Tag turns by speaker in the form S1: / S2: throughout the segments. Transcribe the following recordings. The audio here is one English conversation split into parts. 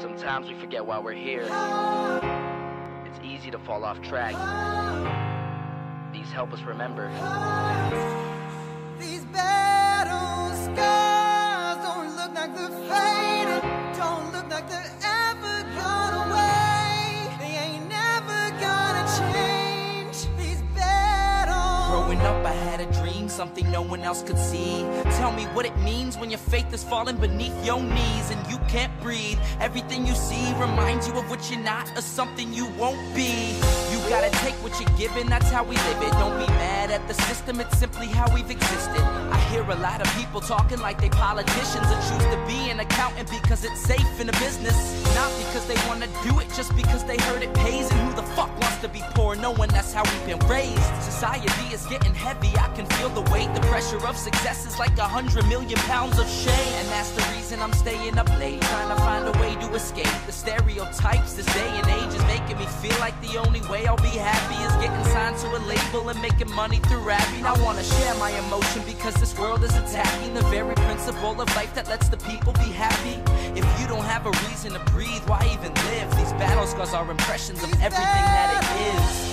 S1: Sometimes we forget why we're here. It's easy to fall off track. These help us remember.
S2: These battle scars don't look like they're faded, don't look like they're ever gone away. They ain't never gonna change. These battles.
S3: Growing up, I had a dream, something no one else could see. Tell me what it means when your faith is falling beneath your knees and you can't breathe. Everything you see reminds you of what you're not or something you won't be. You gotta take what you're given, that's how we live it. Don't be mad at the system, it's simply how we've existed. I hear a lot of people talking like they politicians and choose to be an accountant because it's safe in a business. Not because they wanna do it, just because they heard it pays. And who the fuck wants to be poor knowing that's how we've been raised? Society is getting heavy, I can feel the weight. The pressure of success is like 100 million pounds of shame. And that's the reason I'm staying up late, trying to find a way to escape the stereotypes. This day and age is making me feel like the only way I'll be happy is getting signed to a label and making money through rapping. I wanna share my emotion because this world is attacking the very principle of life that lets the people be happy. If you don't have a reason to breathe, why even live? These battle scars are impressions of everything that it is.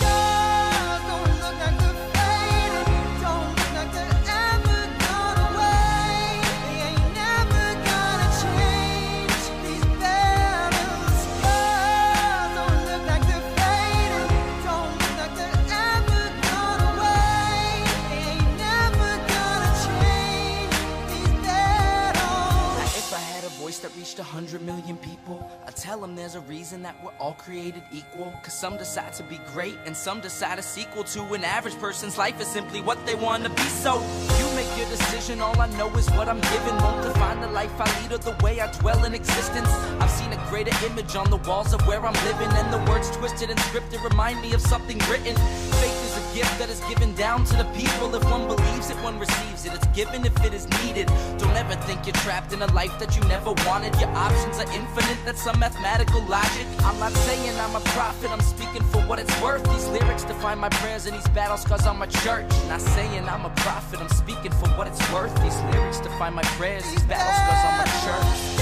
S2: Don't look like they're faded, don't look like they're ever gone away. They ain't never gonna change. These battle scars don't look like they're faded, don't look like they're ever gone away. They ain't never gonna change. These battles.
S3: If I had a voice that reached 100 million people, I'd tell them there's a reason that we're all created equal. Cause some decide to be great and some decide a sequel to an average person's life is simply what they want to be. So you make your decision, all I know is what I'm given. Won't define the life I lead or the way I dwell in existence. I've seen a greater image on the walls of where I'm living, and the words twisted and scripted remind me of something written. Faith is a gift that is given down to the people. If one believes it, one receives it. It's given if it is needed. Don't ever think you're trapped in a life that you never wanted. Your options are infinite, that's some mathematical logic. I'm not saying I'm a prophet, I'm speaking for what it's worth. These lyrics define my prayers and these battle scars on my church. Not saying I'm a prophet, I'm speaking for what it's worth. These lyrics define my prayers, these battle scars on my church.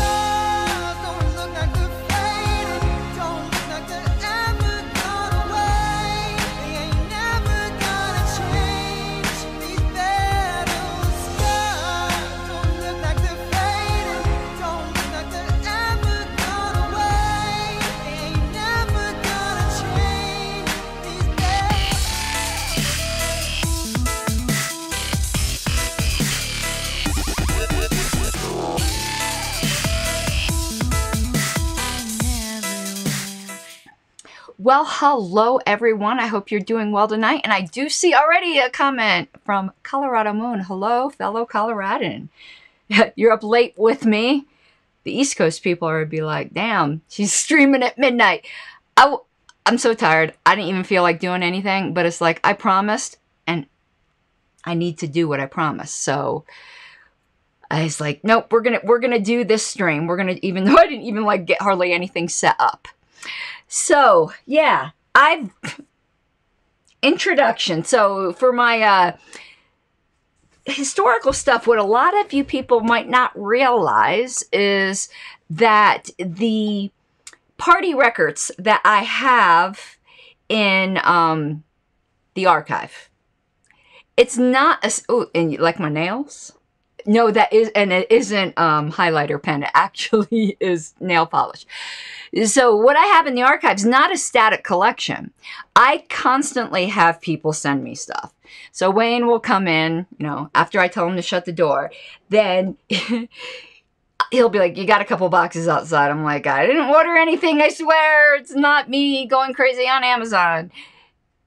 S2: Don't look like they're faded, don't look like they're ever gone away. They ain't never gonna change. These battle scars don't look like they're faded, don't look like they're ever gone away. They ain't never gonna change. These
S4: Well, hello everyone. I hope you're doing well tonight. And I do see already a comment from Colorado Moon. Hello, fellow Coloradan. You're up late with me. The East Coast people would be like, damn, she's streaming at midnight. I'm so tired. I didn't even feel like doing anything, but it's like I promised and I need to do what I promised. So I was like, nope, we're gonna do this stream. Even though I didn't even like get hardly anything set up. So, yeah, introduction. So, for my historical stuff, what a lot of you people might not realize is that the party records that I have in the archive, it's not, and you like my nails? No, that is, and it isn't highlighter pen. It actually is nail polish. So what I have in the archives, not a static collection. I constantly have people send me stuff. So Wayne will come in, you know, after I tell him to shut the door. Then he'll be like, you got a couple boxes outside. I'm like, I didn't order anything, I swear. It's not me going crazy on Amazon.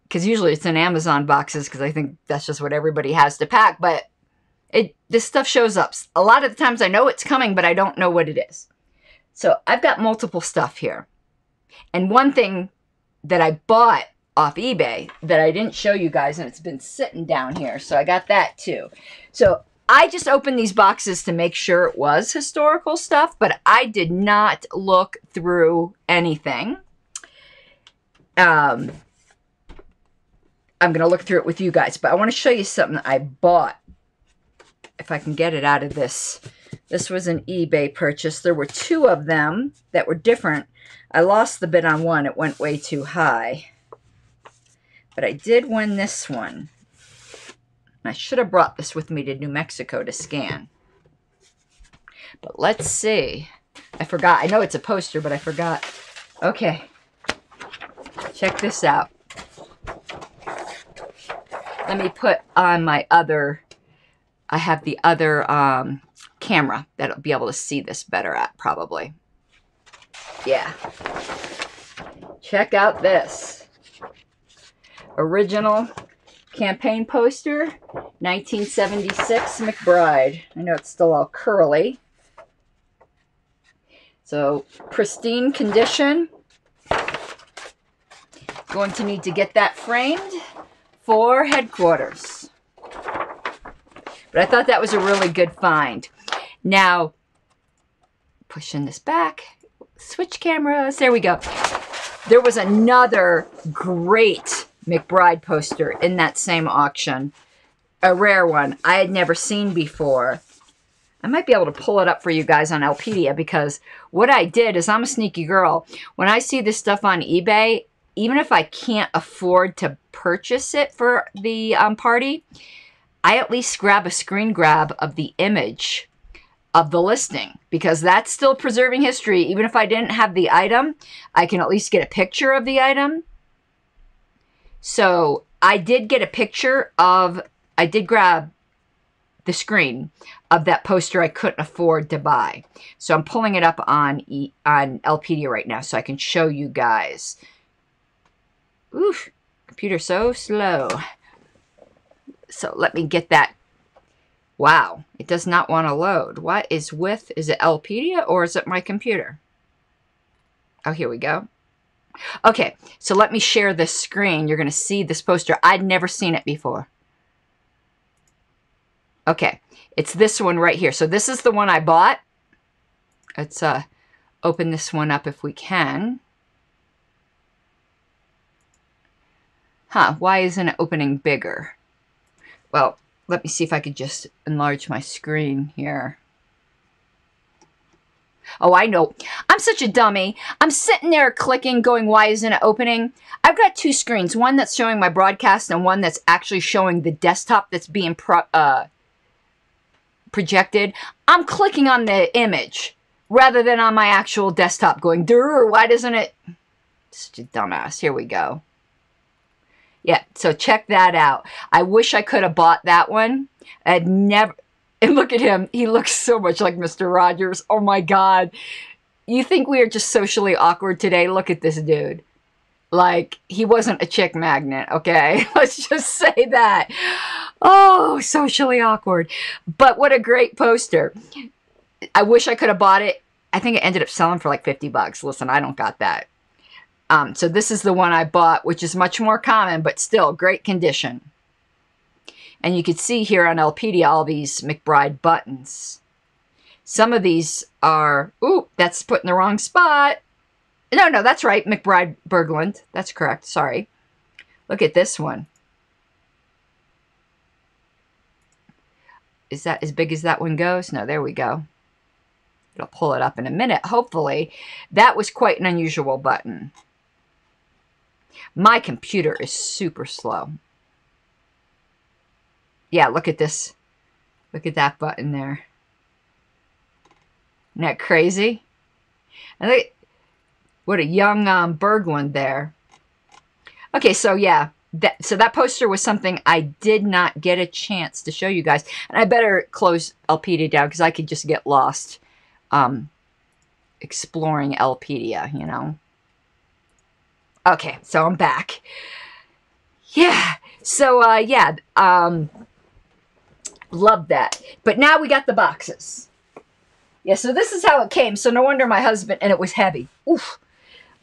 S4: Because usually it's in Amazon boxes because I think that's just what everybody has to pack. But this stuff shows up. A lot of the times I know it's coming, but I don't know what it is. So I've got multiple stuff here. And one thing that I bought off eBay that I didn't show you guys, and it's been sitting down here. So I got that too. So I just opened these boxes to make sure it was historical stuff, but I did not look through anything. I'm going to look through it with you guys, but I want to show you something that I bought. If I can get it out of this This was an eBay purchase. There were 2 of them that were different. I lost the bid on one. It went way too high. But I did win this one. I should have brought this with me to New Mexico to scan. But let's see. I forgot. I know it's a poster, but I forgot. Okay. Check this out. Let me put on my other... I have the other camera that'll be able to see this better at, probably. Yeah. Check out this. Original campaign poster, 1976 McBride. I know it's still all curly. So, pristine condition. Going to need to get that framed for headquarters. But I thought that was a really good find. Now, pushing this back, switch cameras, there we go. There was another great McBride poster in that same auction. A rare one I had never seen before. I might be able to pull it up for you guys on Elpedia, because what I did is, I'm a sneaky girl. When I see this stuff on eBay, even if I can't afford to purchase it for the party, I at least grab a screen grab of the image of the listing, because that's still preserving history. Even if I didn't have the item, I can at least get a picture of the item. So I did get a picture of, I did grab the screen of that poster I couldn't afford to buy. So I'm pulling it up on Elpedia right now so I can show you guys. Oof, computer so slow. So let me get that. Wow, it does not want to load. What is with, is it Elpedia or is it my computer? Oh, here we go. Okay, so let me share this screen. You're going to see this poster. I'd never seen it before. Okay, it's this one right here. So this is the one I bought. Let's open this one up if we can. Huh, why isn't it opening bigger? Well, let me see if I could just enlarge my screen here. Oh, I know. I'm such a dummy. I'm sitting there clicking, going, why isn't it opening? I've got 2 screens. One that's showing my broadcast and one that's actually showing the desktop that's being projected. I'm clicking on the image rather than on my actual desktop going, durr, why doesn't it? Such a dumbass. Here we go. Yeah, so check that out. I wish I could have bought that one. I'd never... And look at him. He looks so much like Mr. Rogers. Oh, my God. You think we are just socially awkward today? Look at this dude. Like, he wasn't a chick magnet, okay? Let's just say that. Oh, socially awkward. But what a great poster. I wish I could have bought it. I think it ended up selling for like 50 bucks. Listen, I don't got that. So this is the one I bought, which is much more common, but still great condition. And you can see here on Elpedia all these McBride buttons. Some of these are, ooh, that's put in the wrong spot. No, that's right, McBride Berglund. That's correct, sorry. Look at this one. Is that as big as that one goes? No, there we go. It'll pull it up in a minute, hopefully. That was quite an unusual button. My computer is super slow. Yeah, look at this. Look at that button there. Isn't that crazy? And look, what a young Berglund there. Okay, so yeah. That poster was something I did not get a chance to show you guys. And I better close Elpedia down because I could just get lost exploring Elpedia, you know. Okay, so I'm back. Yeah, so yeah, love that. But now we got the boxes. Yeah, so this is how it came. So no wonder my husband, and it was heavy. Oof.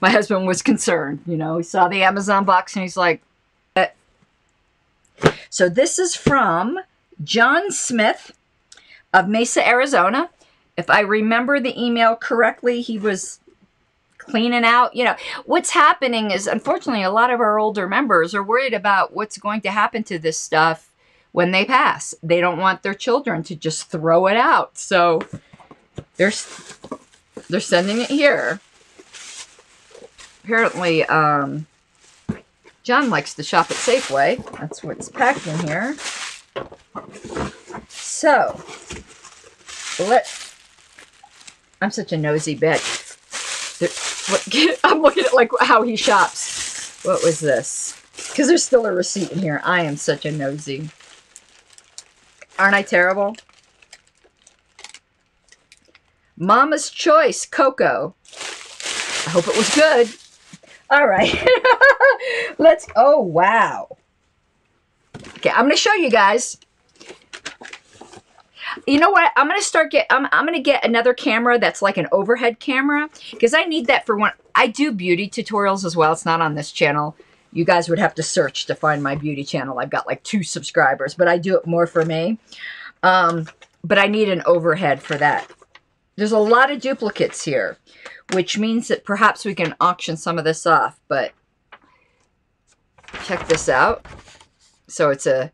S4: My husband was concerned, you know. He saw the Amazon box and he's like, So this is from John Smith of Mesa, Arizona. If I remember the email correctly, he was cleaning out. You know, what's happening is, unfortunately, a lot of our older members are worried about what's going to happen to this stuff when they pass. They don't want their children to just throw it out. So They're sending it here. Apparently, John likes to shop at Safeway. That's what's packed in here. So, I'm such a nosy bitch. I'm looking at like how he shops. What was this? Because there's still a receipt in here. I am such a nosy. Aren't I terrible? Mama's Choice Cocoa. I hope it was good. All right. Oh, wow. Okay, I'm going to show you guys. You know what? I'm going to get another camera that's like an overhead camera because I need that for when I do beauty tutorials as well. It's not on this channel. You guys would have to search to find my beauty channel. I've got like 2 subscribers, but I do it more for me. But I need an overhead for that. There's a lot of duplicates here, which means that perhaps we can auction some of this off, but check this out. So it's a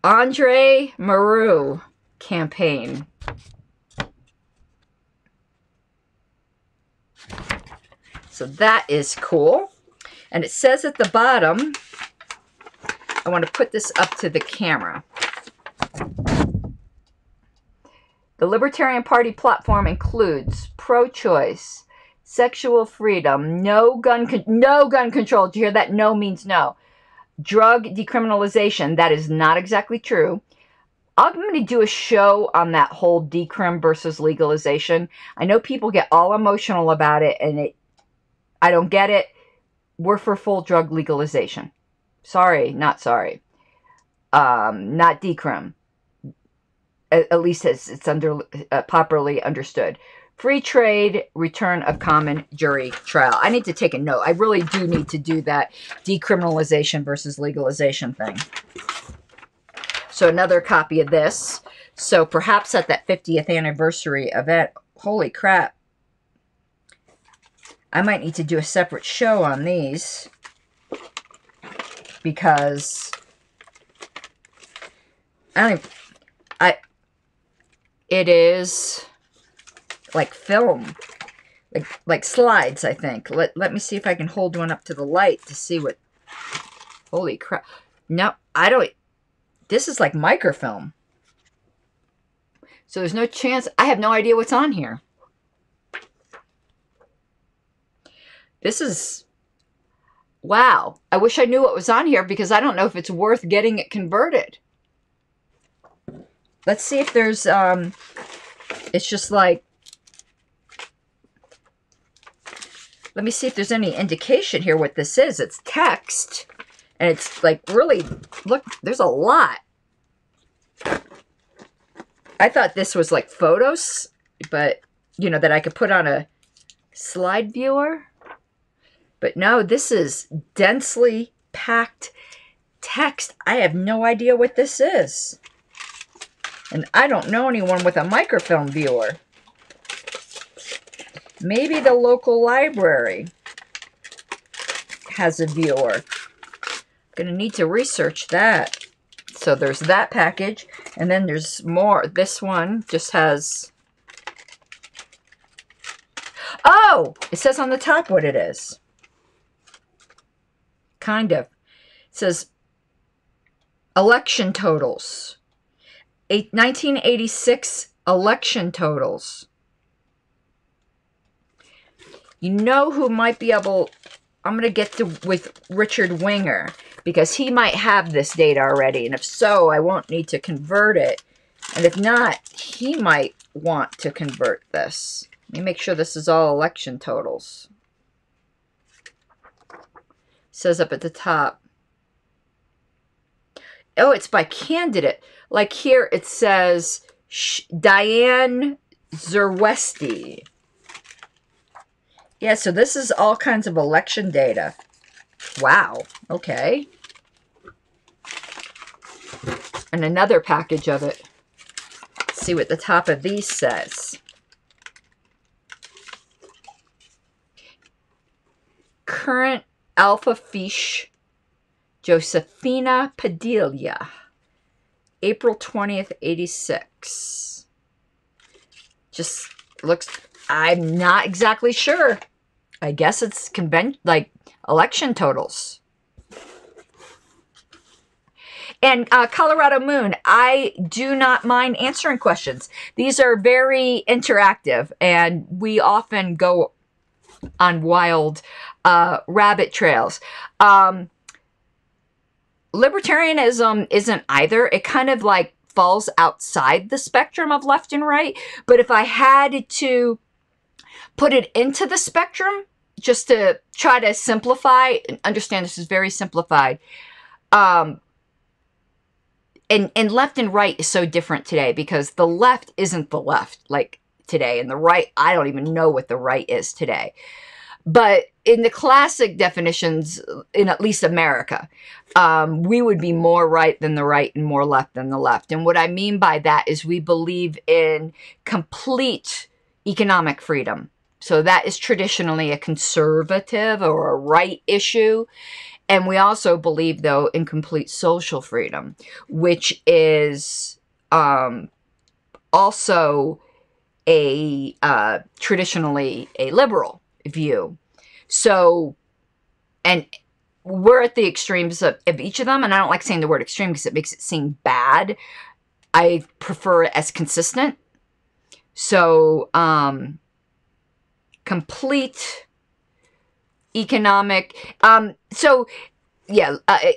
S4: Andre Maru campaign. So that is cool. And it says at the bottom, I want to put this up to the camera. The Libertarian Party platform includes pro-choice, sexual freedom, no gun control. Did you hear that? No means no. Drug decriminalization. That is not exactly true. I'm going to do a show on that whole decrim versus legalization. I know people get all emotional about it, and I don't get it. We're for full drug legalization. Sorry, not sorry. Not decrim. At least as it's properly understood. Free trade, return of common jury trial. I need to take a note. I really do need to do that decriminalization versus legalization thing. So another copy of this. So perhaps at that 50th anniversary event, holy crap. I might need to do a separate show on these. Because it is like film, like slides, I think. Let me see if I can hold one up to the light to see what, holy crap. No, I don't, this is like microfilm. So there's no chance, I have no idea what's on here. This is, wow. I wish I knew what was on here because I don't know if it's worth getting it converted. Let's see if there's, it's just like, let me see if there's any indication here what this is. It's text, and it's like really, look, there's a lot. I thought this was like photos, but, you know, that I could put on a slide viewer. But no, this is densely packed text. I have no idea what this is. And I don't know anyone with a microfilm viewer. Maybe the local library has a viewer. I'm going to need to research that. So there's that package. And then there's more. This one just has... Oh! It says on the top what it is. Kind of. It says election totals. 1986 election totals. You know who might be able... I'm going to get to with Richard Winger because he might have this data already. And if so, I won't need to convert it. And if not, he might want to convert this. Let me make sure this is all election totals. It says up at the top. Oh, it's by candidate. Like here it says Diane Zerwesti. Yeah, so this is all kinds of election data. Wow. Okay. And another package of it. Let's see what the top of these says. Current Alpha Fiche, Josefina Padilla, April 20th, 86. Just looks, I'm not exactly sure. I guess it's like election totals. And Colorado Moon, I do not mind answering questions. These are very interactive, and we often go on wild rabbit trails. Libertarianism isn't either. It kind of like falls outside the spectrum of left and right. But if I had to put it into the spectrum, just to try to simplify, understand this is very simplified, and left and right is so different today because the left isn't the left like today, and the right, I don't even know what the right is today. But in the classic definitions, in at least America, we would be more right than the right and more left than the left. And what I mean by that is we believe in complete economic freedom. So that is traditionally a conservative or a right issue. And we also believe, though, in complete social freedom, which is also a traditionally a liberal view. So, and we're at the extremes of each of them, and I don't like saying the word extreme because it makes it seem bad. I prefer it as consistent. So, complete economic,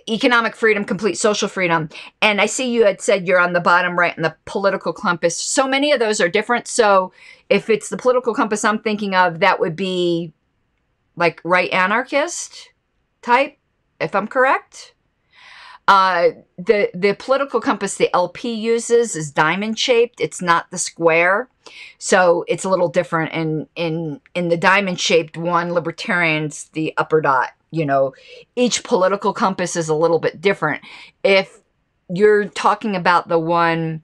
S4: economic freedom, complete social freedom. And I see you had said you're on the bottom right in the political compass. So many of those are different. So if it's the political compass I'm thinking of, that would be like right anarchist type, if I'm correct. The political compass the LP uses is diamond shaped. It's not the square. So it's a little different. In the diamond shaped one, libertarians, the upper dot, you know, each political compass is a little bit different. If you're talking about the one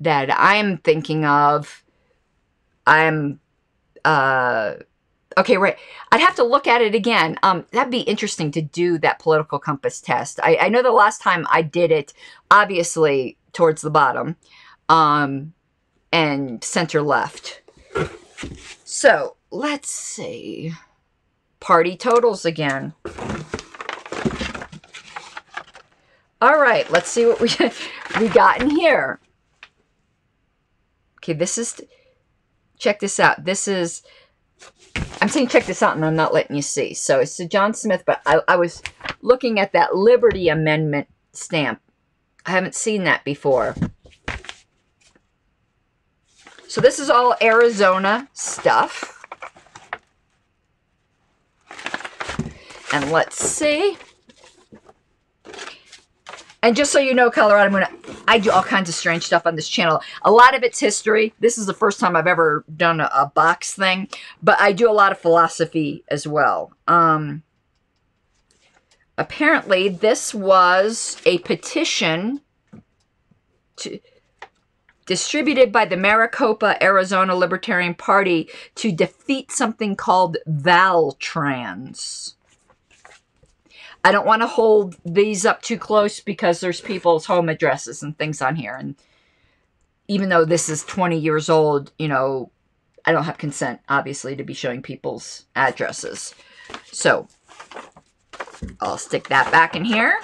S4: that I'm thinking of, okay, right. I'd have to look at it again. That'd be interesting to do that political compass test. I know the last time I did it, obviously towards the bottom, and center left. So let's see. Party totals again. All right, let's see what we got in here. Okay, this is, check this out. This is, I'm saying check this out and I'm not letting you see. So it's to John Smith, but I was looking at that Liberty Amendment stamp. I haven't seen that before. So this is all Arizona stuff. And let's see. And just so you know, Colorado, I do all kinds of strange stuff on this channel. A lot of it's history. This is the first time I've ever done a box thing. But I do a lot of philosophy as well. Apparently, this was a petition distributed by the Maricopa, Arizona Libertarian Party to defeat something called Valtrans. I don't want to hold these up too close because there's people's home addresses and things on here. And even though this is 20 years old, you know, I don't have consent, obviously, to be showing people's addresses. So, I'll stick that back in here.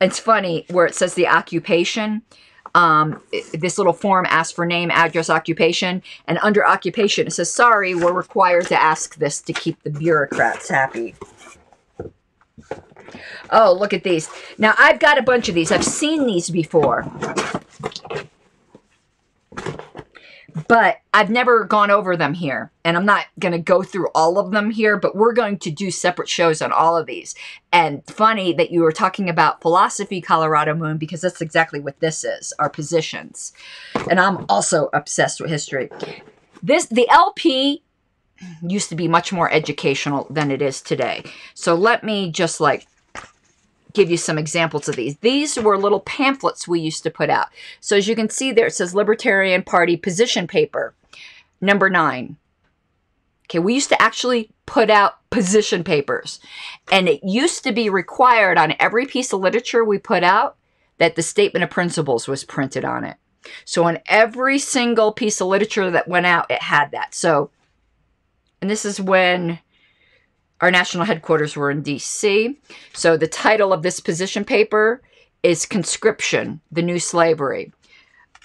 S4: It's funny where it says the occupation. This little form asks for name, address, occupation. And under occupation, it says, sorry, we're required to ask this to keep the bureaucrats happy. Oh, look at these. Now, I've got a bunch of these. I've seen these before. But I've never gone over them here. And I'm not going to go through all of them here, but we're going to do separate shows on all of these. And funny that you were talking about philosophy, Colorado Moon, because that's exactly what this is, our positions. And I'm also obsessed with history. The LP used to be much more educational than it is today. So let me just like give you some examples of these. These were little pamphlets we used to put out. So as you can see there, it says Libertarian Party position paper, number 9. Okay, we used to actually put out position papers. And it used to be required on every piece of literature we put out that the statement of principles was printed on it. So on every single piece of literature that went out, it had that. So, and this is when our national headquarters were in D.C. So the title of this position paper is Conscription, the New Slavery.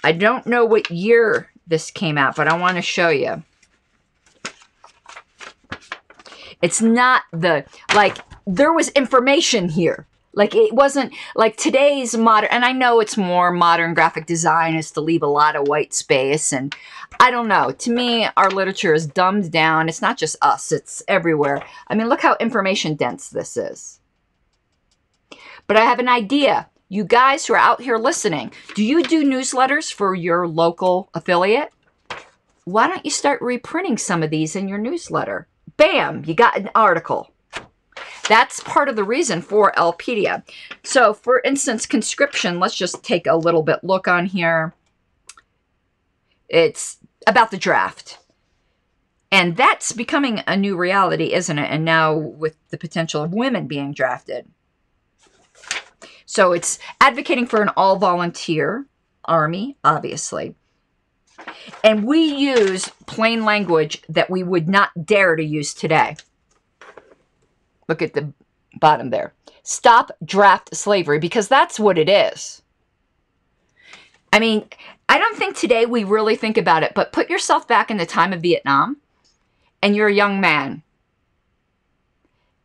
S4: I don't know what year this came out, but I want to show you. It's not the, like, there was information here. Like, it wasn't like today's modern, and I know it's more modern graphic design is to leave a lot of white space. And I don't know. To me, our literature is dumbed down. It's not just us. It's everywhere. I mean, look how information dense this is. But I have an idea. You guys who are out here listening, do you do newsletters for your local affiliate? Why don't you start reprinting some of these in your newsletter? Bam, you got an article. That's part of the reason for Lpedia. So, for instance, conscription, let's just take a little bit look on here. It's about the draft. And that's becoming a new reality, isn't it? And now with the potential of women being drafted. So it's advocating for an all-volunteer army, obviously. And we use plain language that we would not dare to use today. Look at the bottom there. Stop draft slavery, because that's what it is. I mean, I don't think today we really think about it, but put yourself back in the time of Vietnam, and you're a young man,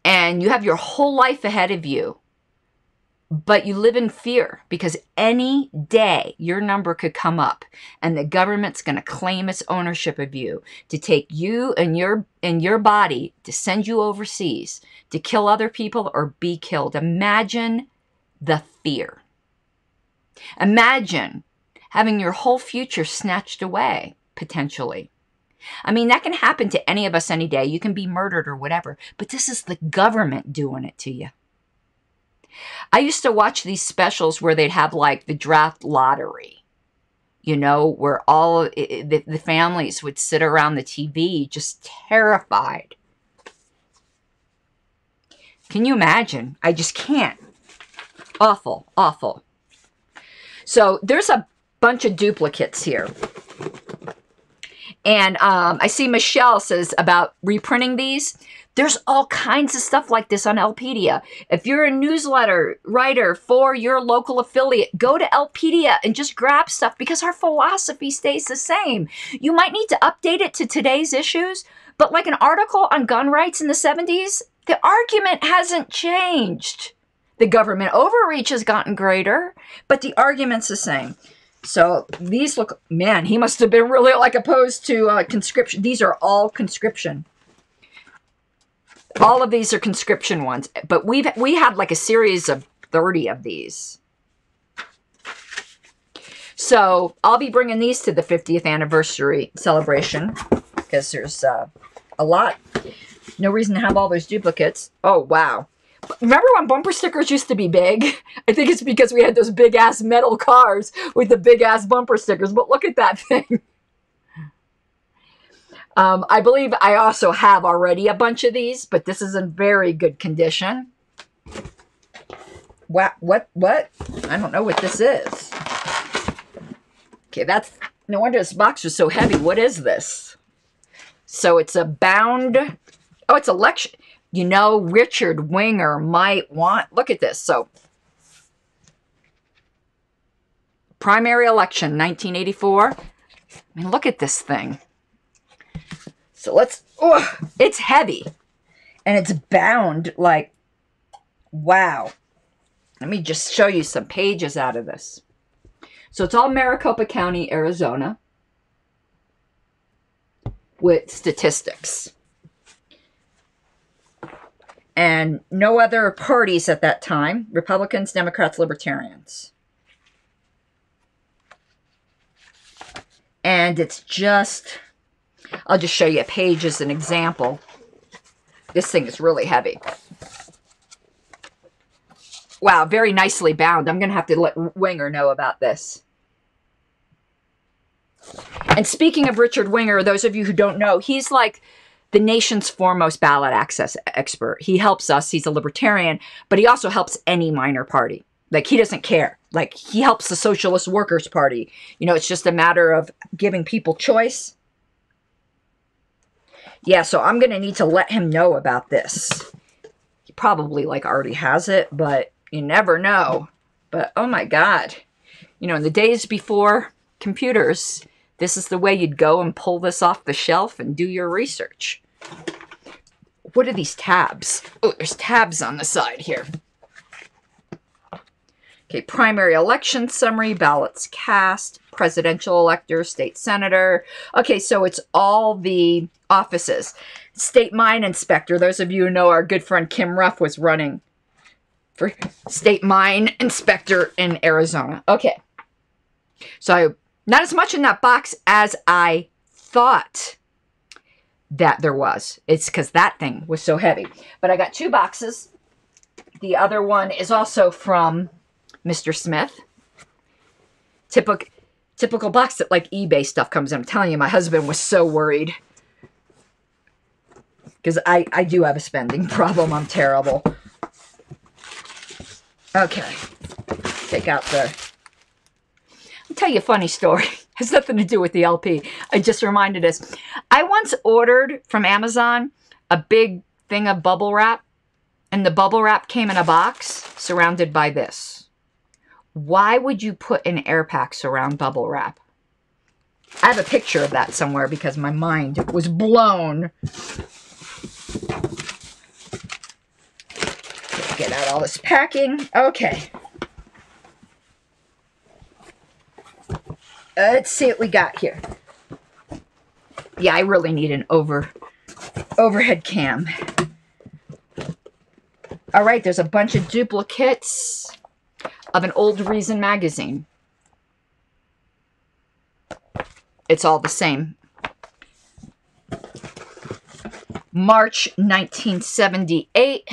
S4: and you have your whole life ahead of you, but you live in fear because any day your number could come up and the government's going to claim its ownership of you, to take you and your body, to send you overseas, to kill other people or be killed. Imagine the fear. Imagine having your whole future snatched away, potentially. I mean, that can happen to any of us any day. You can be murdered or whatever, but this is the government doing it to you. I used to watch these specials where they'd have like the draft lottery, you know, where all the families would sit around the TV just terrified. Can you imagine? I just can't. Awful, awful. So there's a bunch of duplicates here. And I see Michelle says about reprinting these. There's all kinds of stuff like this on Lpedia. If you're a newsletter writer for your local affiliate, go to Lpedia and just grab stuff, because our philosophy stays the same. You might need to update it to today's issues, but like an article on gun rights in the 70s, the argument hasn't changed. The government overreach has gotten greater, but the argument's the same. So these look, man, he must have been really like opposed to conscription. These are all conscription. All of these are conscription ones, but we had like a series of 30 of these. So I'll be bringing these to the 50th anniversary celebration, because there's a lot. No reason to have all those duplicates. Oh, wow. Remember when bumper stickers used to be big? I think it's because we had those big-ass metal cars with the big-ass bumper stickers, but look at that thing. I believe I also have already a bunch of these, but this is in very good condition. What? I don't know what this is. Okay, that's, no wonder this box was so heavy. What is this? So it's a bound, oh, it's a lecture. You know, Richard Winger might want, look at this. So, primary election, 1984. I mean, look at this thing. So let's, oh, it's heavy. And it's bound like, wow. Let me just show you some pages out of this. So it's all Maricopa County, Arizona, with statistics. And no other parties at that time. Republicans, Democrats, Libertarians. And it's just, I'll just show you a page as an example. This thing is really heavy. Wow, very nicely bound. I'm going to have to let Winger know about this. And speaking of Richard Winger, those of you who don't know, he's like the nation's foremost ballot access expert. He helps us. He's a libertarian, but he also helps any minor party. Like, he doesn't care. Like, he helps the Socialist Workers' Party. You know, it's just a matter of giving people choice. Yeah, so I'm going to need to let him know about this. He probably, like, already has it, but you never know. But, oh my God. You know, in the days before computers, this is the way you'd go and pull this off the shelf and do your research. What are these tabs? Oh, there's tabs on the side here. Okay, primary election summary, ballots cast, presidential elector, state senator. Okay, so it's all the offices. State mine inspector. Those of you who know our good friend Kim Ruff was running for state mine inspector in Arizona. Okay. So not as much in that box as I thought that there was. It's because that thing was so heavy. But I got 2 boxes. The other one is also from Mr. Smith. Typical box that like eBay stuff comes in. I'm telling you, my husband was so worried. Because I do have a spending problem. I'm terrible. Okay. Take out the... I'll tell you a funny story. It has nothing to do with the LP. I just reminded us. I once ordered from Amazon a big thing of bubble wrap. And the bubble wrap came in a box surrounded by this. Why would you put an air packs around bubble wrap? I have a picture of that somewhere because my mind was blown. Get out all this packing. Okay. Let's see what we got here. Yeah, I really need an overhead cam. All right, there's a bunch of duplicates of an old Reason magazine. It's all the same. March 1978.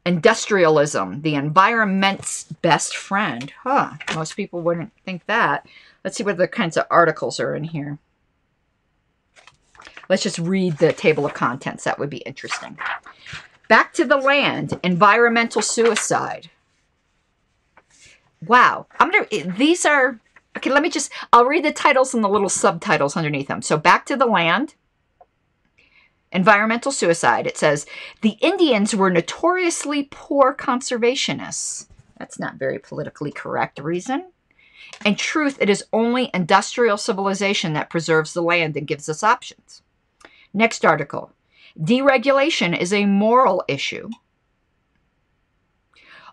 S4: Industrialism, the environment's best friend. Huh, most people wouldn't think that. Let's see what other kinds of articles are in here. Let's just read the table of contents. That would be interesting. Back to the Land, environmental suicide. Wow. These are, okay, I'll read the titles and the little subtitles underneath them. So Back to the Land, environmental suicide. It says, the Indians were notoriously poor conservationists. That's not very politically correct reason. In truth, it is only industrial civilization that preserves the land and gives us options. Next article. Deregulation is a moral issue.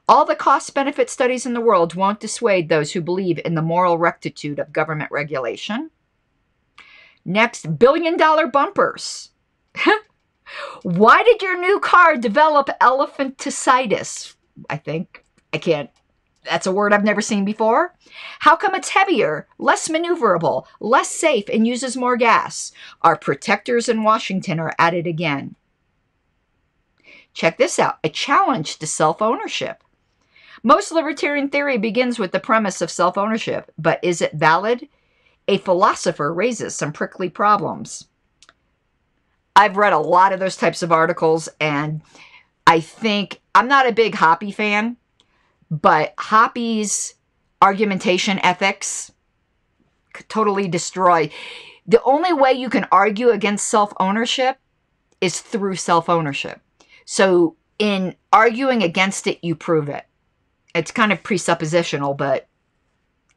S4: All the cost-benefit studies in the world won't dissuade those who believe in the moral rectitude of government regulation. Next, billion-dollar bumpers. Why did your new car develop elephantitis? I can't. That's a word I've never seen before. How come it's heavier, less maneuverable, less safe, and uses more gas? Our protectors in Washington are at it again. Check this out. A challenge to self-ownership. Most libertarian theory begins with the premise of self-ownership, but is it valid? A philosopher raises some prickly problems. I've read a lot of those types of articles, and I think, I'm not a big Hoppe fan, but Hoppe's argumentation ethics could totally destroy. The only way you can argue against self-ownership is through self-ownership. So in arguing against it, you prove it. It's kind of presuppositional, but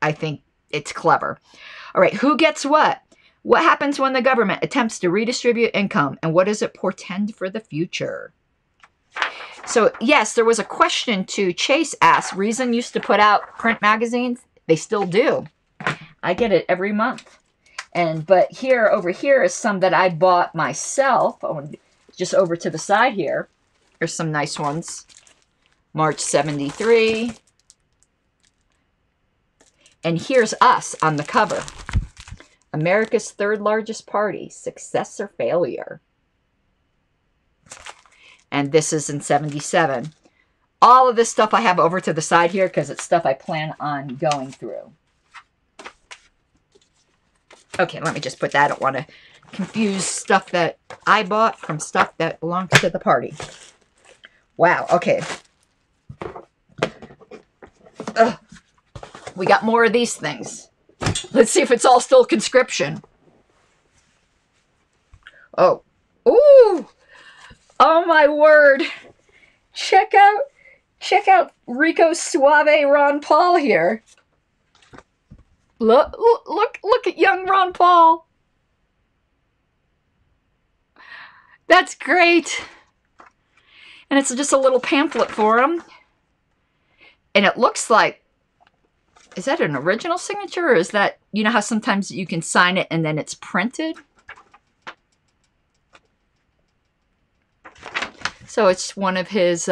S4: I think it's clever. All right, who gets what? What happens when the government attempts to redistribute income, and what does it portend for the future? So, yes, there was a question to Chase asked. Reason used to put out print magazines. They still do. I get it every month. But over here is some that I bought myself. Just over to the side here. There's some nice ones. March 73. And here's us on the cover. America's third largest party, success or failure. And this is in 77. All of this stuff I have over to the side here because it's stuff I plan on going through. Okay, let me just put that. I don't want to confuse stuff that I bought from stuff that belongs to the party. Wow, okay. Ugh. We got more of these things. Let's see if it's all still conscription. Oh. Ooh. Oh my word. Check out Rico Suave Ron Paul here. Look at young Ron Paul. That's great. And it's just a little pamphlet for him. And it looks like, is that an original signature, or is that, you know how sometimes you can sign it and then it's printed? So it's one of his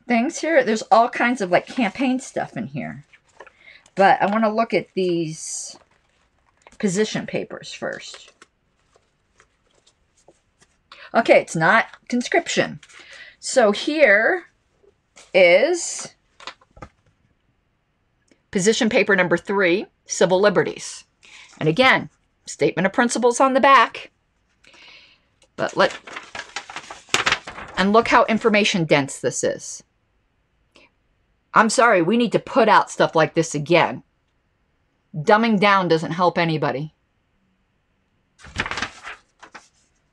S4: things here. There's all kinds of like campaign stuff in here. But I want to look at these position papers first. Okay, it's not conscription. So here is position paper number 3, civil liberties. And again, statement of principles on the back. But look how information dense this is. I'm sorry, we need to put out stuff like this again. Dumbing down doesn't help anybody.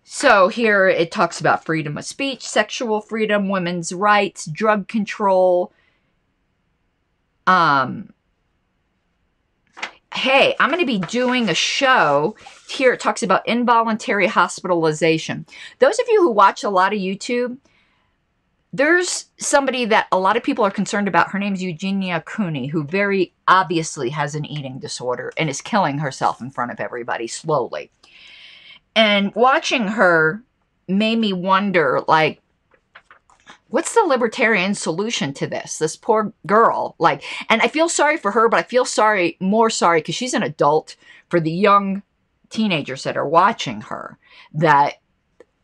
S4: So here it talks about freedom of speech, sexual freedom, women's rights, drug control. Hey, I'm going to be doing a show. Here it talks about involuntary hospitalization. Those of you who watch a lot of YouTube, there's somebody that a lot of people are concerned about. Her name's Eugenia Cooney, who very obviously has an eating disorder and is killing herself in front of everybody slowly. And watching her made me wonder, like, what's the libertarian solution to this? This poor girl, like, and I feel sorry for her, but I feel more sorry because she's an adult, for the young teenagers that are watching her, that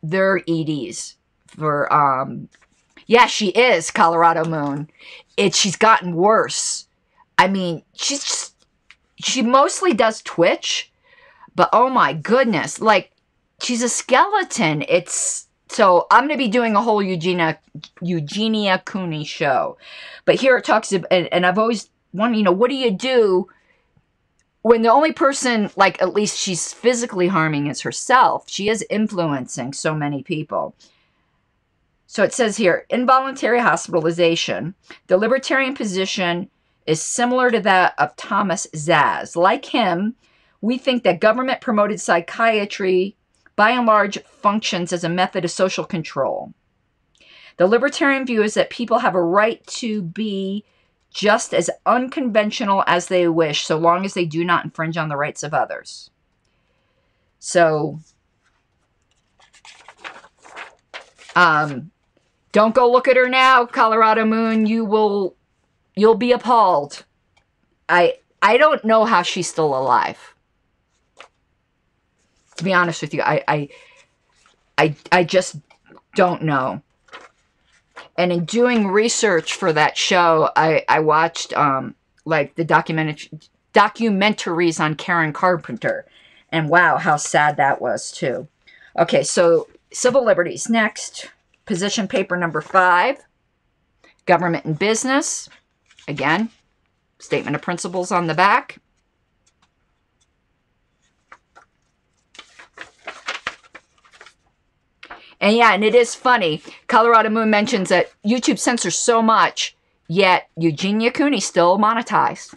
S4: they're EDs for, yeah, she is, Colorado Moon. She's gotten worse. I mean, she mostly does Twitch, but oh my goodness, like, she's a skeleton. So I'm going to be doing a whole Eugenia Cooney show. But here it talks about, and I've always wondered, what do you do when the only person, like, at least she's physically harming is herself? She is influencing so many people. So it says here, involuntary hospitalization. The libertarian position is similar to that of Thomas Zaz. Like him, we think that government-promoted psychiatry by and large functions as a method of social control. The libertarian view is that people have a right to be just as unconventional as they wish, so long as they do not infringe on the rights of others. So, don't go look at her now, Colorado Moon. You'll be appalled. I don't know how she's still alive. To be honest with you, I just don't know. And in doing research for that show, I watched like the documentaries on Karen Carpenter, and wow, how sad that was too. Okay, so civil liberties next. Position paper number 5, government and business. Again, statement of principles on the back. And yeah, and it is funny. Colorado Moon mentions that YouTube censors so much, yet Eugenia Cooney still monetized.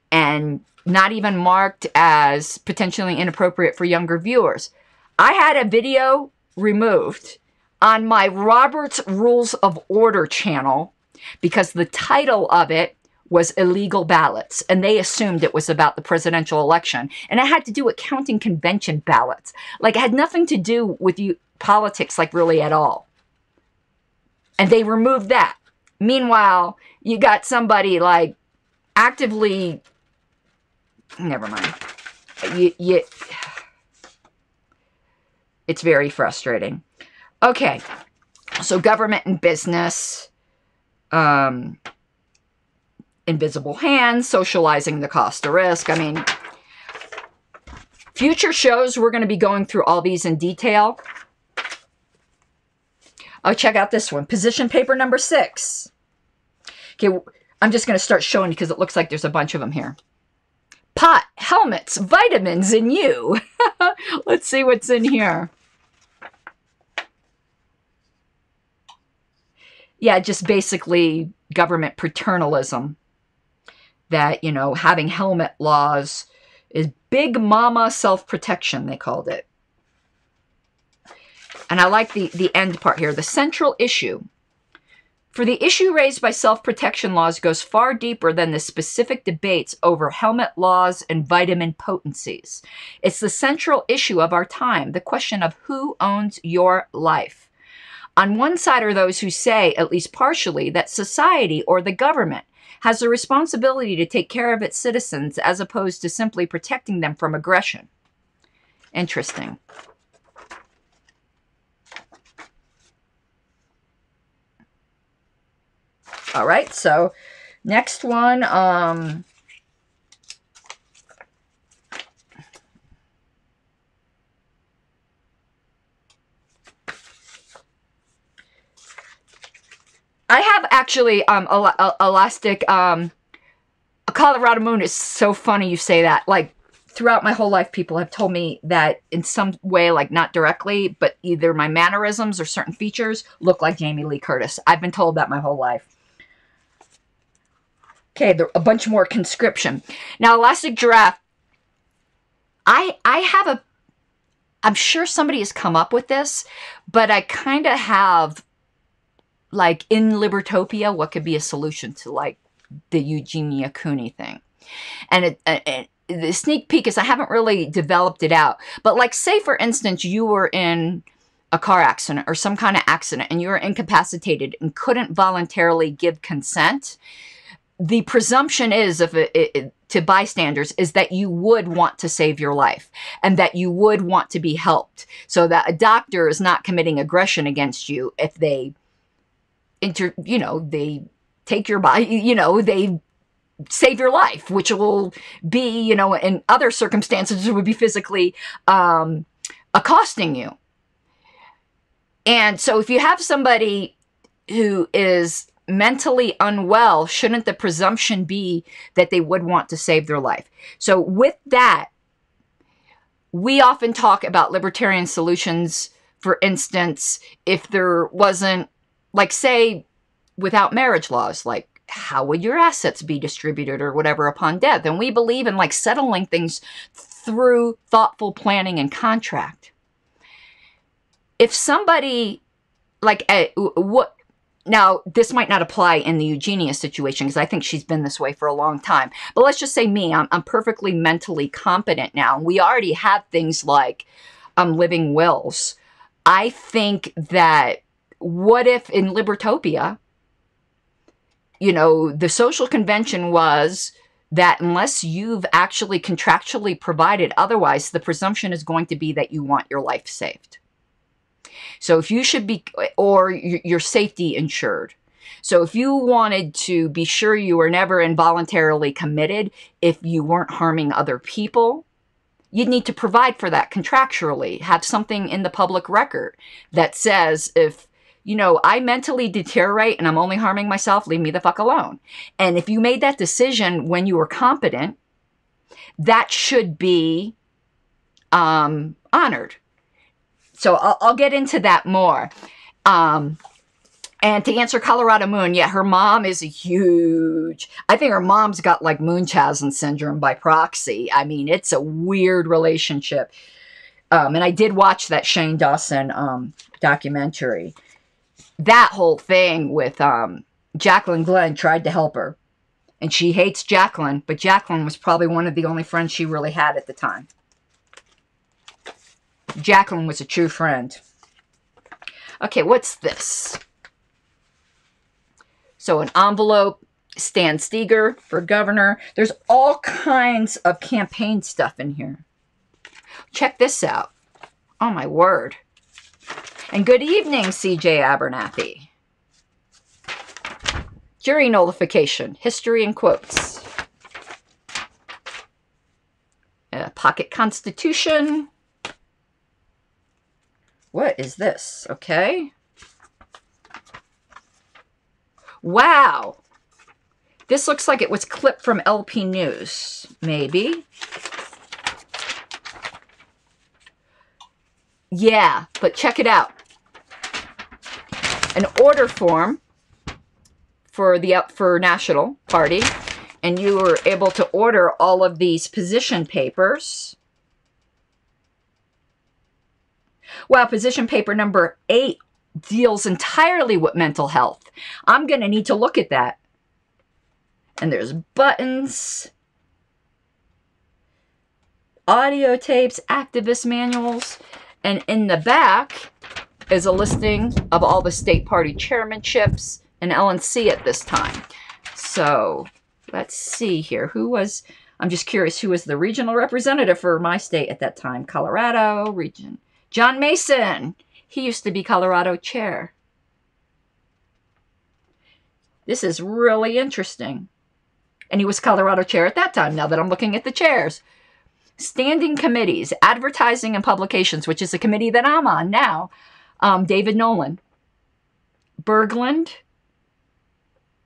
S4: And not even marked as potentially inappropriate for younger viewers. I had a video removed on my Robert's Rules of Order channel because the title of it was illegal ballots, and they assumed it was about the presidential election. And it had to do with counting convention ballots. Like, it had nothing to do with politics, like, really at all. And they removed that. Meanwhile, you got somebody, like, actively... Never mind. It's very frustrating. Okay. So government and business. Invisible hands. Socializing the cost of risk. I mean, future shows, we're going to be going through all these in detail. Oh, check out this one. Position paper number 6. Okay, I'm just going to start showing because it looks like there's a bunch of them here. Pot, helmets, vitamins, and you. Let's see what's in here. Yeah, just basically government paternalism. That, you know, having helmet laws is big mama self-protection, they called it. And I like the end part here. The central issue. For the issue raised by self-protection laws goes far deeper than the specific debates over helmet laws and vitamin potencies. It's the central issue of our time, the question of who owns your life. On one side are those who say, at least partially, that society or the government has a responsibility to take care of its citizens as opposed to simply protecting them from aggression. Interesting. All right, so next one. I have actually elastic. A Colorado moon is so funny you say that. Like throughout my whole life, people have told me that in some way, like not directly, but either my mannerisms or certain features look like Jamie Lee Curtis. I've been told that my whole life. Okay, a bunch more conscription. Now, elastic giraffe. I have a. I'm sure somebody has come up with this, but I kind of have, like in Libertopia, what could be a solution to like the Eugenia Cooney thing, and the sneak peek is I haven't really developed it out. But like, say for instance, you were in a car accident or some kind of accident, and you were incapacitated and couldn't voluntarily give consent. The presumption is to bystanders is that you would want to save your life and that you would want to be helped, so that a doctor is not committing aggression against you if they they take your body, they save your life, which will be, in other circumstances, it would be physically accosting you. And so if you have somebody who is mentally unwell, shouldn't the presumption be that they would want to save their life? So with that, we often talk about libertarian solutions. For instance, if there wasn't, like, say, without marriage laws, like how would your assets be distributed or whatever upon death? And we believe in like settling things through thoughtful planning and contract. If somebody now, this might not apply in the Eugenia situation because I think she's been this way for a long time. But let's just say me, I'm perfectly mentally competent now. We already have things like living wills. I think that what if in Libertopia, the social convention was that unless you've actually contractually provided otherwise, the presumption is going to be that you want your life saved. So if you should be, or your safety insured. So if you wanted to be sure you were never involuntarily committed, if you weren't harming other people, you'd need to provide for that contractually. Have something in the public record that says if, I mentally deteriorate and I'm only harming myself, leave me the fuck alone. And if you made that decision when you were competent, that should be honored. So I'll get into that more. And to answer Colorado Moon, yeah, her mom is a huge... I think her mom's got like Munchausen syndrome by proxy. I mean, it's a weird relationship. And I did watch that Shane Dawson documentary. That whole thing with Jacqueline Glenn tried to help her. And she hates Jacqueline, but Jacqueline was probably one of the only friends she really had at the time. Jacqueline was a true friend. Okay, what's this? So an envelope, Stan Steger for governor. There's all kinds of campaign stuff in here. Check this out. Oh, my word. And good evening, CJ Abernathy. Jury nullification, history and quotes. Pocket constitution. What is this? Okay. Wow. This looks like it was clipped from LP News, maybe. Yeah, but check it out. An order form for National Party, and you were able to order all of these position papers. Wow, position paper number 8 deals entirely with mental health. I'm going to need to look at that. And there's buttons, audio tapes, activist manuals, and in the back is a listing of all the state party chairmanships and LNC at this time. So let's see here. I'm just curious, who was the regional representative for my state at that time? Colorado region. John Mason. He used to be Colorado chair. This is really interesting. And he was Colorado chair at that time, now that I'm looking at the chairs. Standing committees, advertising and publications, which is a committee that I'm on now. David Nolan. Berglund.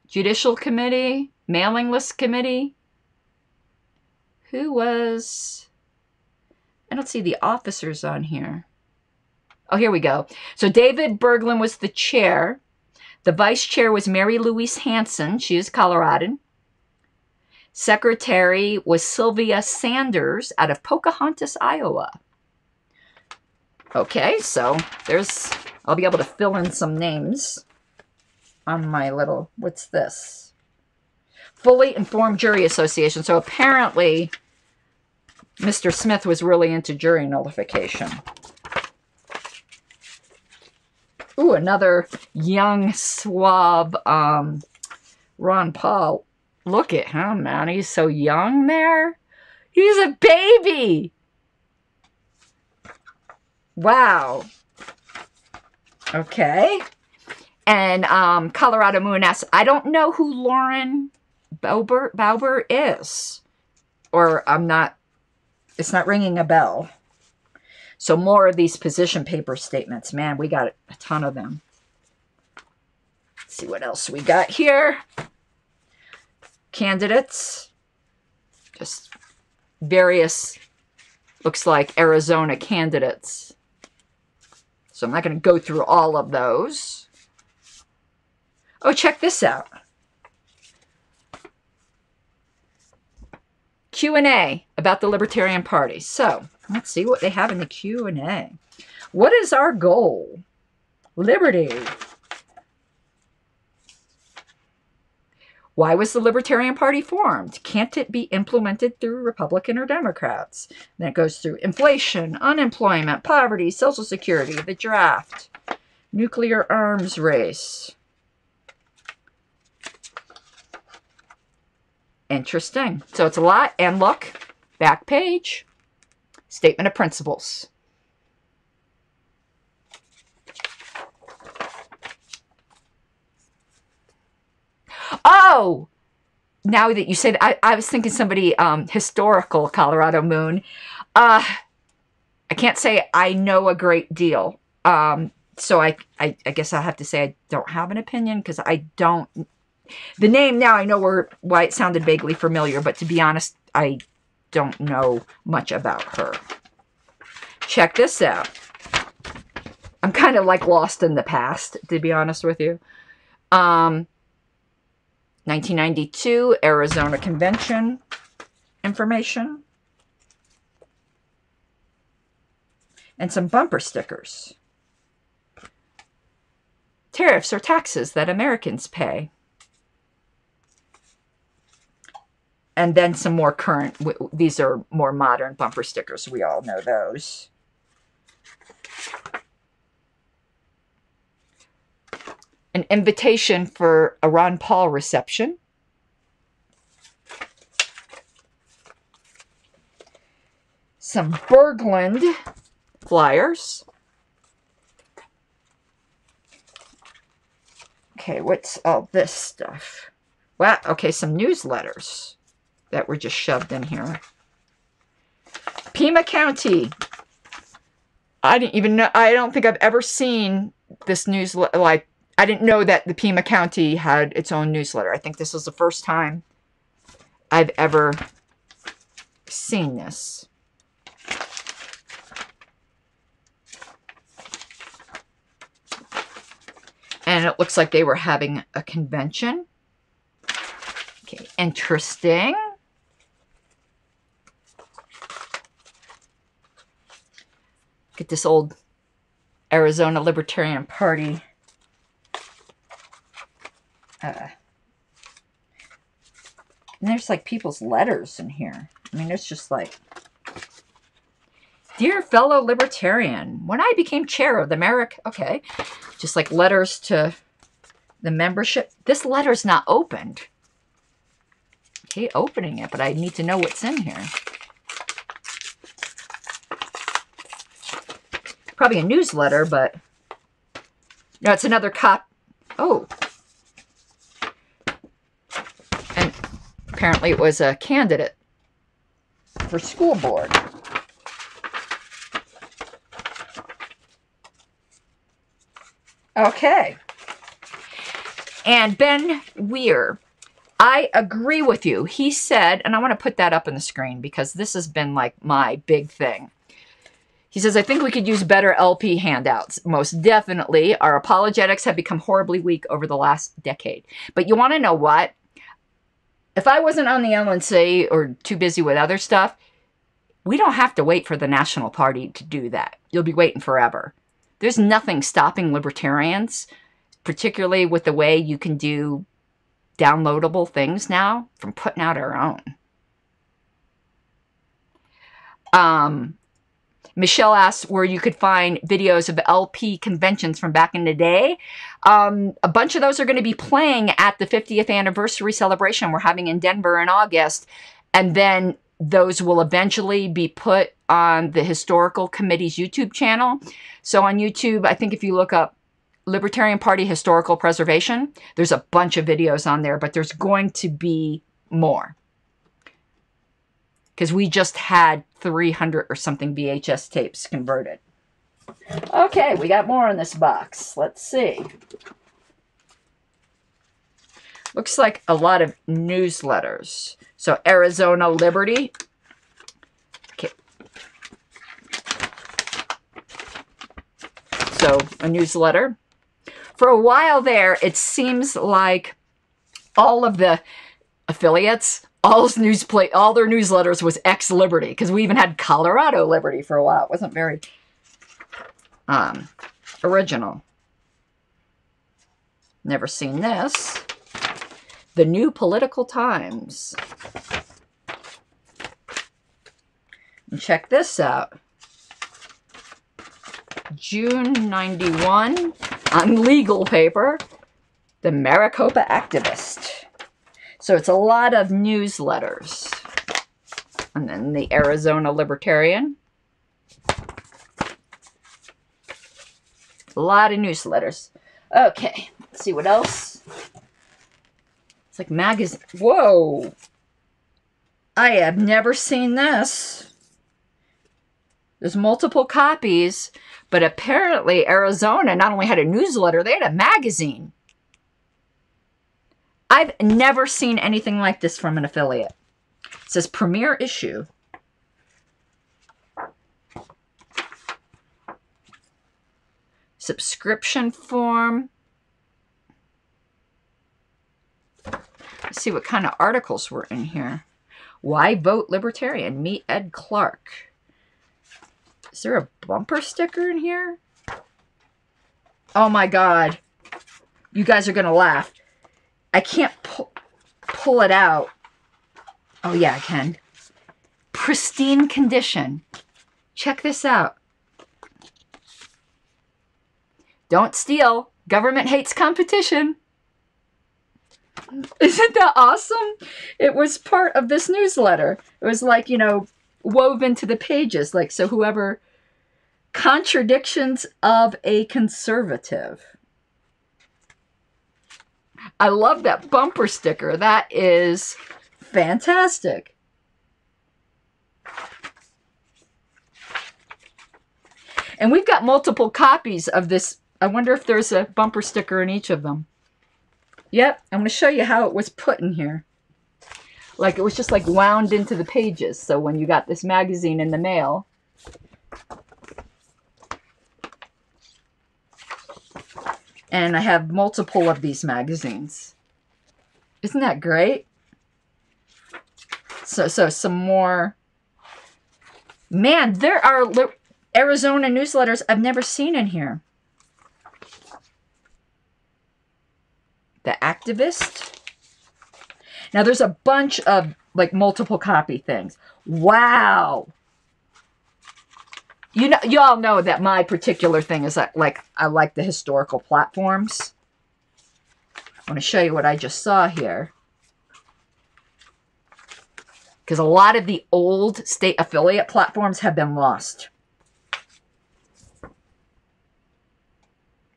S4: Judicial Committee. Mailing List Committee. Who was... I don't see the officers on here. Oh, here we go. So David Berglund was the chair. The vice chair was Mary Louise Hanson. She is Coloradan. Secretary was Sylvia Sanders out of Pocahontas, Iowa. Okay, so I'll be able to fill in some names on my little, what's this? Fully Informed Jury Association. So apparently Mr. Smith was really into jury nullification. Ooh, another young, suave Ron Paul. Look at him, man. He's so young there. He's a baby. Wow. Okay. And Colorado Moon asks, I don't know who Lauren Bauber is. Or it's not ringing a bell. So more of these position paper statements. Man, we got a ton of them. Let's see what else we got here. Candidates. Just various, looks like Arizona candidates. So I'm not going to go through all of those. Oh, check this out. Q&A about the Libertarian Party. So let's see what they have in the Q&A. What is our goal? Liberty. Why was the Libertarian Party formed? Can't it be implemented through Republican or Democrats? Then it goes through inflation, unemployment, poverty, Social Security, the draft, nuclear arms race. Interesting. So it's a lot. And look, back page, statement of principles. Oh, now that you said, I was thinking somebody, historical Colorado Moon. I can't say I know a great deal. So I guess I have to say I don't have an opinion because I don't. The name now I know why it sounded vaguely familiar, but to be honest, I don't know much about her. Check this out. I'm kind of like lost in the past, to be honest with you. 1992 Arizona Convention information. And some bumper stickers. Tariffs or taxes that Americans pay. And then some more current, these are more modern bumper stickers. We all know those. An invitation for a Ron Paul reception. Some Berglund flyers. Okay, what's all this stuff? Wow, okay, some newsletters that were just shoved in here. Pima County. I didn't even know, I don't think I've ever seen this newsletter, like I didn't know that the Pima County had its own newsletter. I think this was the first time I've ever seen this. And it looks like they were having a convention. Okay, interesting. Get this old Arizona Libertarian Party. And there's like people's letters in here. I mean, it's just like, dear fellow libertarian, when I became chair of the okay, just like letters to the membership. This letter's not opened. Okay, opening it, but I need to know what's in here. Probably a newsletter, but no, it's another Oh. And apparently it was a candidate for school board. Okay. And Ben Weir, I agree with you. He said, and I want to put that up on the screen because this has been like my big thing. He says, I think we could use better LP handouts. Most definitely. Our apologetics have become horribly weak over the last decade. But you want to know what? If I wasn't on the LNC or too busy with other stuff, we don't have to wait for the National Party to do that. You'll be waiting forever. There's nothing stopping libertarians, particularly with the way you can do downloadable things now, from putting out our own. Michelle asks where you could find videos of LP conventions from back in the day. A bunch of those are going to be playing at the 50th anniversary celebration we're having in Denver in August. And then those will eventually be put on the Historical Committee's YouTube channel. So on YouTube, I think if you look up Libertarian Party Historical Preservation, there's a bunch of videos on there, but there's going to be more. Because we just had 300 or something VHS tapes converted. Okay, we got more in this box. Let's see. Looks like a lot of newsletters. So Arizona Liberty. Okay. So a newsletter. For a while there, it seems like all of the affiliates, all their newsletters was ex-Liberty, because we even had Colorado Liberty for a while. It wasn't very original. Never seen this. The New Political Times. And check this out. June 91, on legal paper, the Maricopa Activist. So it's a lot of newsletters. And then the Arizona Libertarian. A lot of newsletters. Okay, let's see what else. It's like magazine. Whoa! I have never seen this. There's multiple copies, but apparently Arizona not only had a newsletter, they had a magazine. I've never seen anything like this from an affiliate. It says premiere issue. Subscription form. Let's see what kind of articles were in here. Why vote Libertarian? Meet Ed Clark. Is there a bumper sticker in here? Oh my God. You guys are going to laugh. I can't pull it out. Oh yeah, I can. Pristine condition. Check this out. Don't steal. Government hates competition. Isn't that awesome? It was part of this newsletter. It was like, you know, woven to the pages. Like, so whoever... Contradictions of a Conservative. I love that bumper sticker. That is fantastic. And we've got multiple copies of this I wonder if there's a bumper sticker in each of them. Yep, I'm going to show you how it was put in here. Like, it was just like wound into the pages. So when you got this magazine in the mail, and I have multiple of these magazines. Isn't that great? So some more. Man, there are Arizona newsletters I've never seen in here. The Activist. Now there's a bunch of like multiple copy things. Wow. You know, you all know that my particular thing is that, like, I like the historical platforms. I want to show you what I just saw here. Because a lot of the old state affiliate platforms have been lost.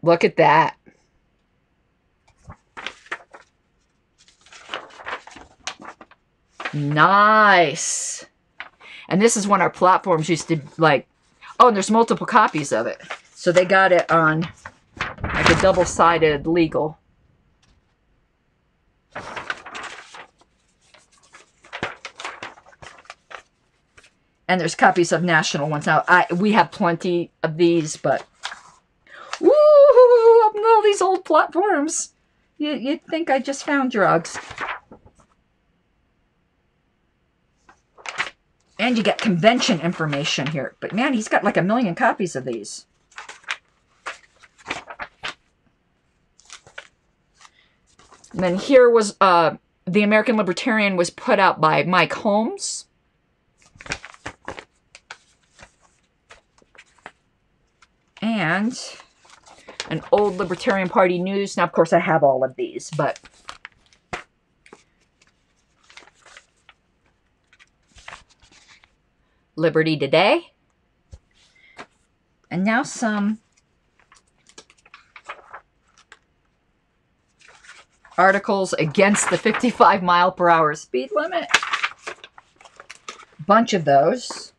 S4: Look at that. Nice. And this is when our platforms used to, like, oh, and there's multiple copies of it. So they got it on like a double-sided legal. And there's copies of national ones. Now, we have plenty of these, but woo, all these old platforms. You'd think I just found drugs. And you get convention information here. But man, he's got like 1 million copies of these. And then here was, The American Libertarian was put out by Mike Holmes. And an old Libertarian Party news. Now, of course, I have all of these, but Liberty Today. And now some articles against the 55-mile-per-hour speed limit. Bunch of those.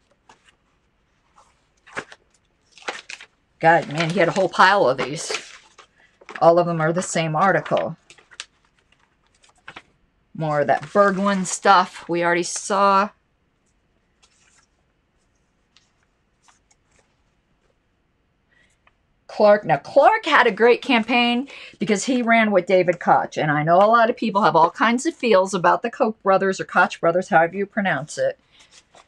S4: God, man, he had a whole pile of these. All of them are the same article. More of that Berglund stuff we already saw. Clark. Now, Clark had a great campaign because he ran with David Koch. And I know a lot of people have all kinds of feels about the Koch brothers or Koch brothers, however you pronounce it.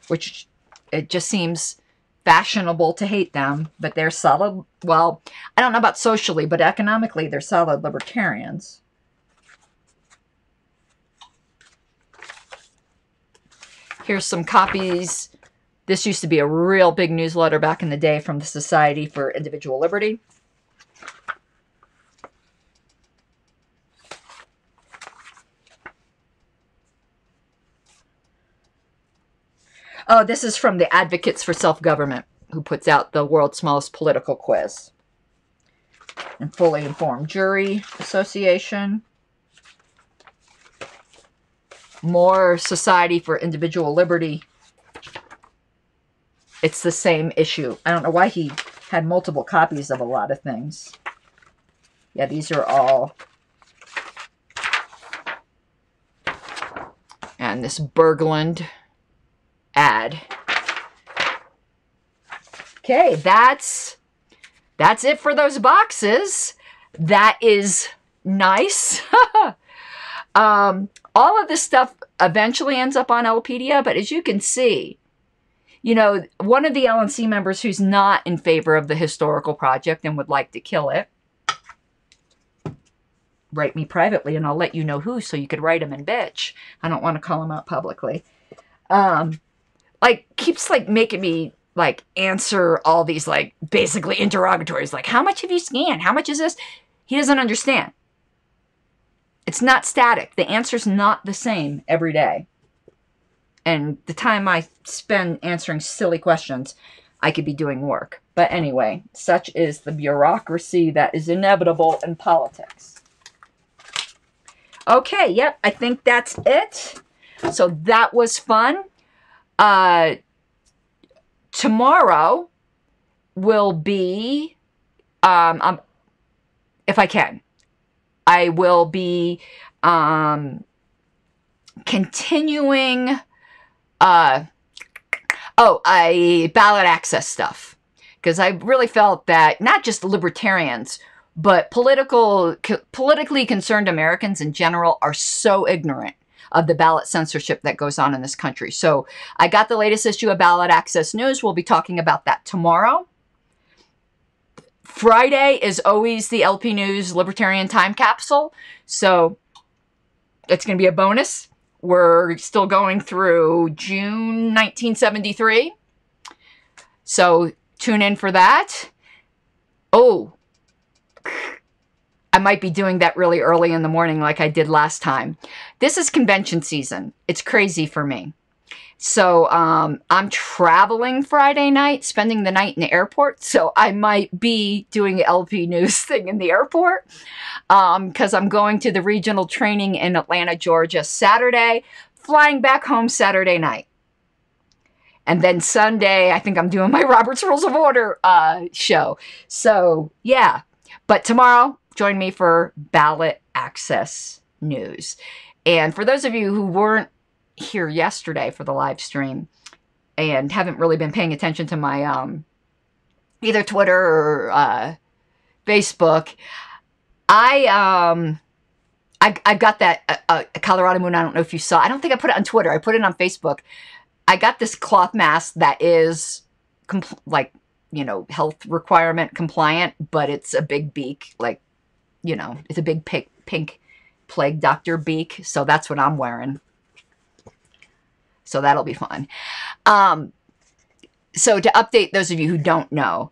S4: Which, it just seems fashionable to hate them. But they're solid, well, I don't know about socially, but economically, they're solid libertarians. Here's some copies. This used to be a real big newsletter back in the day from the Society for Individual Liberty. Oh, this is from the Advocates for Self-Government, who puts out the world's smallest political quiz. And Fully Informed Jury Association. More Society for Individual Liberty. It's the same issue. I don't know why he had multiple copies of a lot of things. Yeah, these are all. And this Berglund ad. Okay, that's it for those boxes. That is nice. All of this stuff eventually ends up on Lpedia, but as you can see, you know, one of the LNC members who's not in favor of the historical project and would like to kill it, write me privately and I'll let you know who, so you could write him and bitch. I don't want to call him out publicly. Like, keeps, like, making me, like, answer all these, like, basically interrogatories. Like, how much have you scanned? How much is this? He doesn't understand. It's not static. The answer's not the same every day. And the time I spend answering silly questions, I could be doing work. But anyway, such is the bureaucracy that is inevitable in politics. Okay, yep, I think that's it. So that was fun. Tomorrow will be, if I can. I will be continuing ballot access stuff, because I really felt that not just libertarians, but politically concerned Americans in general are so ignorant of the ballot censorship that goes on in this country. So I got the latest issue of Ballot Access News. We'll be talking about that tomorrow. Friday is always the LP News Libertarian Time Capsule. So it's going to be a bonus. We're still going through June 1973. So tune in for that. Oh, I might be doing that really early in the morning like I did last time. This is convention season. It's crazy for me. So I'm traveling Friday night, spending the night in the airport. So I might be doing an LP News thing in the airport because I'm going to the regional training in Atlanta, Georgia, Saturday, flying back home Saturday night. And then Sunday, I think I'm doing my Robert's Rules of Order show. So, yeah. But tomorrow, join me for Ballot Access News. And for those of you who weren't here yesterday for the live stream and haven't really been paying attention to my either Twitter or Facebook, I got that Colorado Moon. I don't know if you saw. I don't think I put it on Twitter. I put it on Facebook. I got this cloth mask that is like, you know, health requirement compliant, but it's a big beak, like, you know, it's a big pink plague doctor beak. So that's what I'm wearing. So that'll be fun. So to update those of you who don't know,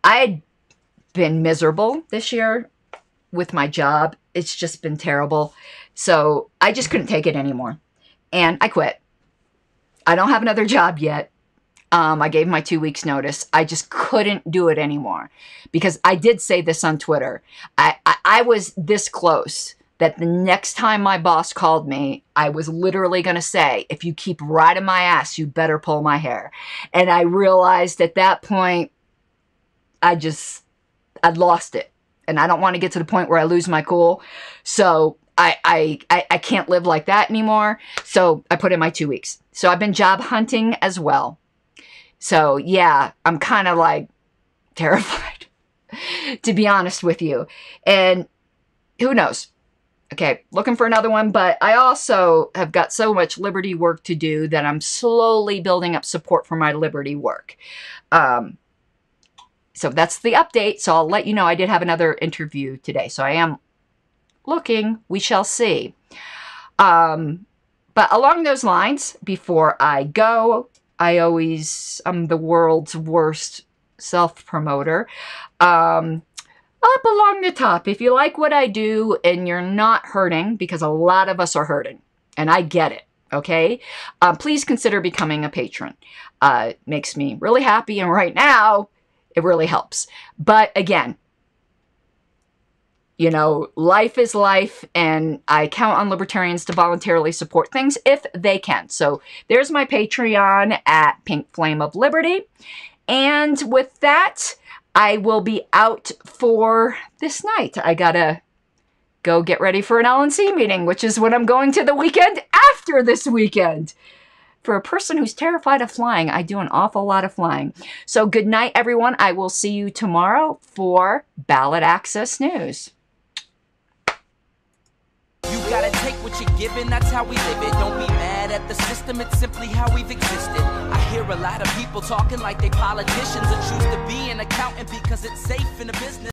S4: I had been miserable this year with my job. It's just been terrible. So I just couldn't take it anymore. And I quit. I don't have another job yet. I gave my 2 weeks notice. I just couldn't do it anymore because I did say this on Twitter. I was this close that the next time my boss called me, I was literally going to say, if you keep riding my ass, you better pull my hair. And I realized at that point, I'd lost it. And I don't want to get to the point where I lose my cool. So I can't live like that anymore. So I put in my 2 weeks. So I've been job hunting as well. So yeah, I'm kind of like terrified, to be honest with you. And who knows? Okay, looking for another one, but I also have got so much Liberty work to do that I'm slowly building up support for my Liberty work. So that's the update. So I'll let you know I did have another interview today. So I am looking. We shall see. But along those lines, before I go, I'm the world's worst self-promoter. Up along the top, if you like what I do and you're not hurting, because a lot of us are hurting, and I get it, okay? Please consider becoming a patron. It makes me really happy, and right now, it really helps. But again, you know, life is life, and I count on libertarians to voluntarily support things if they can. So there's my Patreon at Pink Flame of Liberty. And with that, I will be out for this night. I gotta go get ready for an LNC meeting, which is when I'm going to the weekend after this weekend. For a person who's terrified of flying, I do an awful lot of flying. So good night, everyone. I will see you tomorrow for Ballot Access News.
S3: You gotta take what you're given, that's how we live it. Don't be mad at the system, it's simply how we've existed. I hear a lot of people talking like they politicians and choose to be an accountant because it's safe in the business.